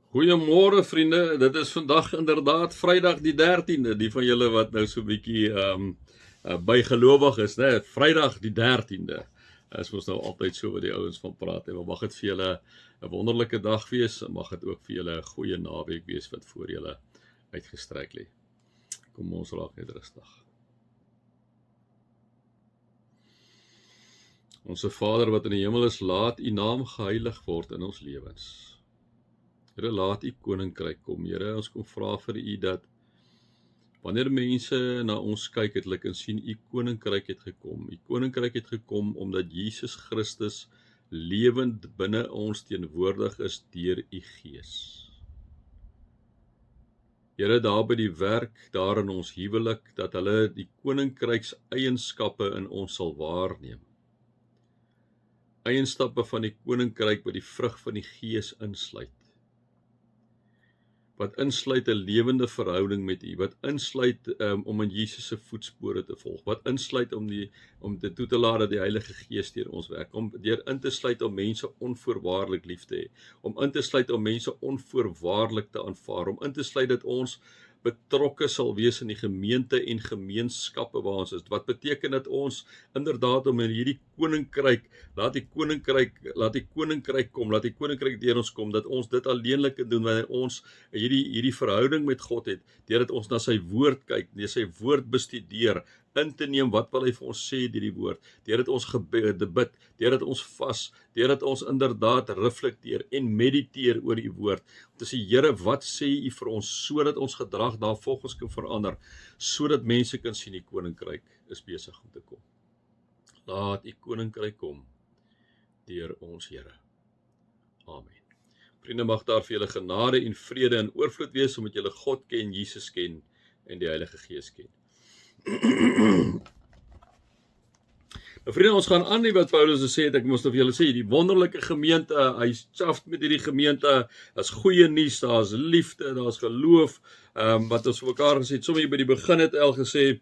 Goeiemôre vriende, dit is vandag inderdaad Vrydag die 13de, die van julle wat nou so 'n bietjie bygelowig is, né? Vrydag die 13de. Is mos nou altyd so wat die ouens van praat, en mag dit vir julle 'n wonderlike dag wees, en mag dit ook vir julle 'n goeie naweek wees wat voor julle uitgestrek lê. Kom ons raak net rustig. Onse Vader wat in die hemel is, laat U naam geheilig word in ons lewens. Here, laat U koninkryk kom. Here, ons kom vra vir U dat wanneer mense na ons kyk, het hulle kan sien U koninkryk het gekom. U koninkryk het gekom omdat Jesus Christus lewend binne ons teenwoordig is deur U Gees. Here, daar by die werk, daar in ons huwelik, dat hulle die koninkryks eienskappe in ons sal waarneem. Eienskappe van die koninkryk wat die vrug van die Gees insluit. Wat insluit 'n lewende verhouding met U, wat insluit om in Jesus se voetspore te volg, wat insluit om dit toe te laat dat die Heilige Gees deur ons werk, om deur in te sluit om mense onvoorwaardelik lief te hê, om in te sluit om mense onvoorwaardelik te aanvaar, om in te sluit dat ons betrokke sal wees in die gemeente en gemeenskappe waar ons is, wat beteken dat ons inderdaad om in hierdie koninkryk, laat die koninkryk kom, laat die koninkryk deur ons kom, dat ons dit alleenlik kan doen, wanneer ons hierdie verhouding met God het, deurdat ons na sy woord kyk, deur sy woord bestudeer, in te neem wat wil hy vir ons sê deur die woord, deurdat ons bid, deurdat ons vas, deurdat ons inderdaad reflekteer en mediteer oor die woord, om te sê, Here, wat sê U vir ons, sodat ons gedrag daarvolgens kan verander, sodat mense kan sien die koninkryk is besig om te kom. Laat U koninkryk kom deur ons Here. Amen. Vriende, mag daar vir julle genade en vrede en oorvloed wees, omdat julle God ken, Jesus ken en die Heilige Gees ken. Nou vriende, ons gaan aan nie wat Paulus gesê het, ek moes vir julle sê, die wonderlike gemeente, hy chaft met hierdie gemeente, daar's goeie nuus, daar's liefde, daar's geloof, wat ons vir mekaar gesê het, sommer by die begin het al gesê,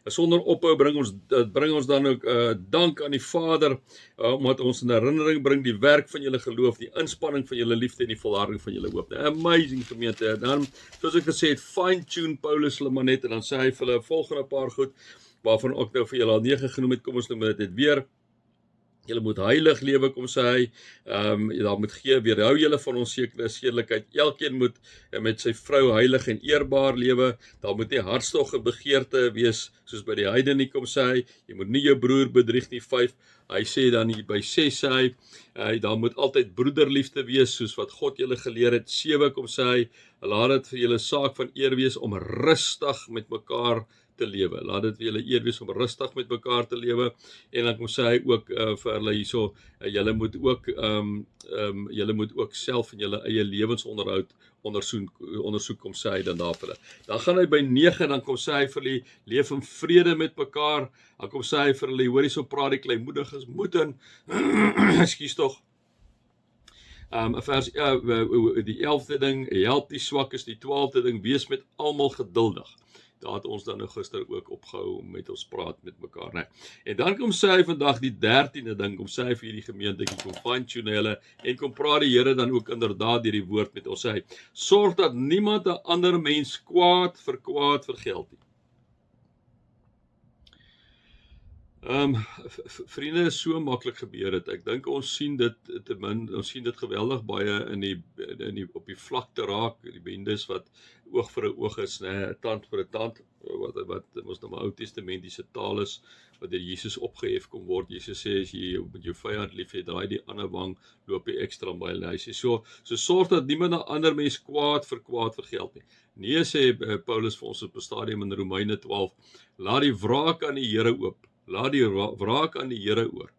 sonder ophou bring ons dan ook dank aan die Vader, omdat ons in herinnering bring die werk van julle geloof, die inspanning van julle liefde en die volharding van julle hoop. Amazing gemeente. Dan, soos ek gesê het, fine-tune Paulus hulle maar net, en dan sê hy vir hulle volgende paar goed, waarvan ook nou vir julle al 9 genoem het, kom ons noem dit weer. Julle moet heilig lewe, kom sê hy, daar moet weerhou julle van onsedelikheid, elkeen moet met sy vrou heilig en eerbaar lewe, daar moet nie hartstog en begeerte wees, soos by die heidene nie, kom sê hy, jy moet nie jou broer bedrieg nie, 5, hy sê dan hier by 6 sê hy, daar moet altyd broederliefde wees, soos wat God julle geleer het, 7, kom sê hy, laat dit vir julle saak van eer wees, om rustig met mekaar te lewe. Laat dit vir julle eer wees om rustig met mekaar te lewe, en dan kom sê hy ook vir hulle hierso, julle moet ook self in julle eie lewensonderhoud ondersoek, kom sê hy dan daar vir hulle. Dan gaan hy by 9, dan kom sê hy vir hulle, leef in vrede met mekaar, dan kom sê hy vir hulle, hoor hierso praat die kleinmoediges, moet in, ekskuus tog, vers, die 11de ding, help die swakkes, die 12de ding, wees met almal geduldig. Daar het ons dan nou gister ook opgehou met ons praat met mekaar, né? En dan kom sê hy vandag die 13de ding, kom sê hy vir hierdie gemeente, kom fine-tune hulle, en kom praat die Here dan ook inderdaad deur die woord met ons, sê hy, sorg dat niemand 'n ander mens kwaad vergeld nie. Vriende, is so maklik gebeur het. Ek dink ons sien dit geweldig baie op die vlakte raak, die bendes wat oog vir 'n oog is, né, 'n tand vir 'n tand, wat ons nou maar Ou Testamentiese taal is, wat deur Jesus opgehef kom word. Jesus sê, as jy met jou vyand lief het, draai die ander wang, loop jy ekstra myl. Hy sê so sorg dat niemand 'n ander mens kwaad vergeld nie. Nee, sê Paulus vir ons op 'n stadium in Romeine 12, laat die wraak aan die Here oop. Laat die wraak aan die Here oor.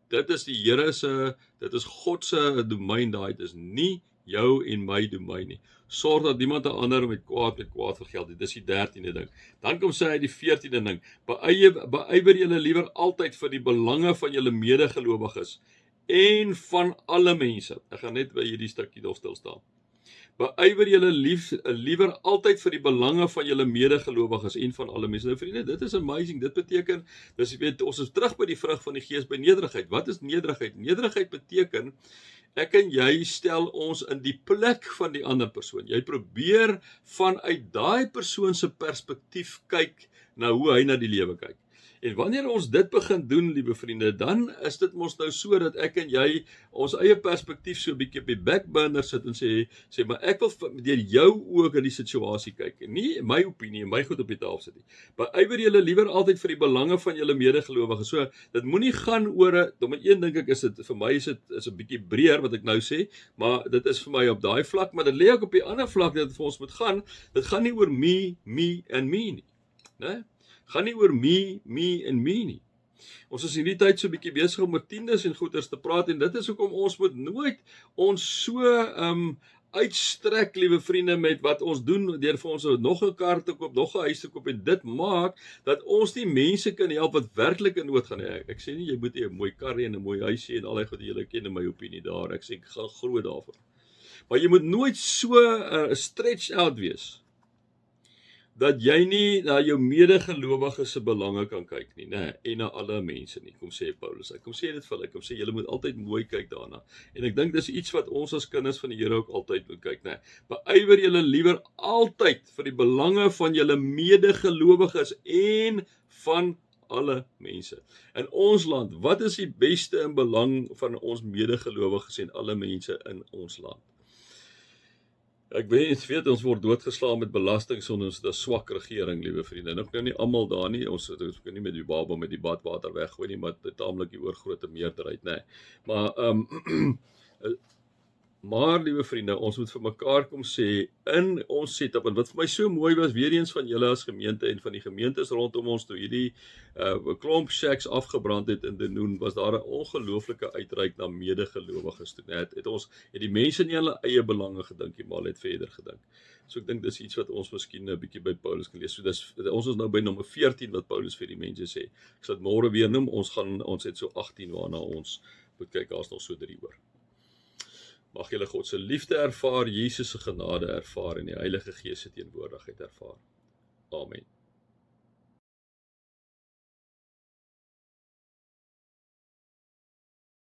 Dit is dit is God se domein daai, dit is nie jou en my domein nie. Sorg dat niemand 'n ander met kwaad vergeld nie. Dis die 13de ding. Dan kom sê hy die 14de ding. Beywer julle liewer altyd vir die belange van julle medegelowiges en van alle mense. Ek gaan net by hierdie stukkie nog stil staan. Beywer julle liewer altyd vir die belange van julle medegelowiges en van alle mense. Nou vriende, dit is amazing. Dit beteken, ons is terug by die vrug van die Gees, by nederigheid. Wat is nederigheid? Nederigheid beteken, Ek en jy stel ons in die plek van die ander persoon. Jy probeer vanuit daai persoon se perspektief kyk na hoe hy na die lewe kyk. En wanneer ons dit begin doen, liewe vriende, dan is dit mos nou so dat ek en jy ons eie perspektief so 'n bietjie op die backburner sit en sê maar ek wil deur jou ook in die situasie kyk. En nie my opinie en my goed op die tafel sit nie. Beywer julle liewer altyd vir die belange van julle medegelowiges. So dit moenie gaan oor nommer 1 dink ek is dit vir my is 'n bietjie breër wat ek nou sê, maar dit is vir my op daai vlak, maar dit lê ook op die ander vlak dat dit vir ons moet gaan. Dit gaan nie oor me en me nie, né? Gaan nie oor me en me nie. Ons is in die tyd so 'n bietjie besig om oor tiendes en goeders te praat en dit is hoekom ons moet nooit ons so uitstrek, liewe vriende, met wat ons doen deur vir ons nog 'n kar te koop, nog 'n huis te koop en dit maak dat ons nie mense kan help wat werklik in nood gaan hê. Ek sê nie jy moet 'n mooi kar hê en 'n mooi huis hê en al die goed julle ken in my opinie daar. Ek sê ek gaan glo daarvoor. Maar jy moet nooit so stretched out wees dat jy nie na jou medegelowiges se belange kan kyk nie, nê, en na alle mense nie. Kom sê Paulus. Kom sê dit vir hulle. Kom sê julle moet altyd mooi kyk daarna. En ek dink dis iets wat ons as kinders van die Here ook altyd moet kyk, nê. Beywer julle liewer altyd vir die belange van julle medegelowiges en van alle mense. In ons land, wat is die beste in belang van ons medegelowiges en alle mense in ons land? Ek weet ons word doodgeslaan met belasting sonder ons 'n swak regering, liewe vriende. Nou nie almal daar nie. Ons kan nie met die baba met die badwater weggooi nie, maar taamlik die oorgrootste meerderheid, nê. Maar maar liewe vriende, ons moet vir mekaar kom sê in ons setup en wat vir my so mooi was weer eens van julle as gemeente en van die gemeentes rondom ons toe hierdie klomp shacks afgebrand het in Denoon, was daar 'n ongelooflike uitreik na medegelowiges toe. Het die mense nie hulle eie belange gedink nie, maar het verder gedink. So ek dink dis iets wat ons miskien 'n bietjie by Paulus kan lees. So ons is nou by nommer 14 wat Paulus vir die mense sê. Ek sal dit môre weer noem. Ons het so 18 waarna ons moet kyk, daar's nog so 3 oor. Mag julle God se liefde ervaar, Jesus se genade ervaar en die Heilige Gees se teenwoordigheid ervaar. Amen.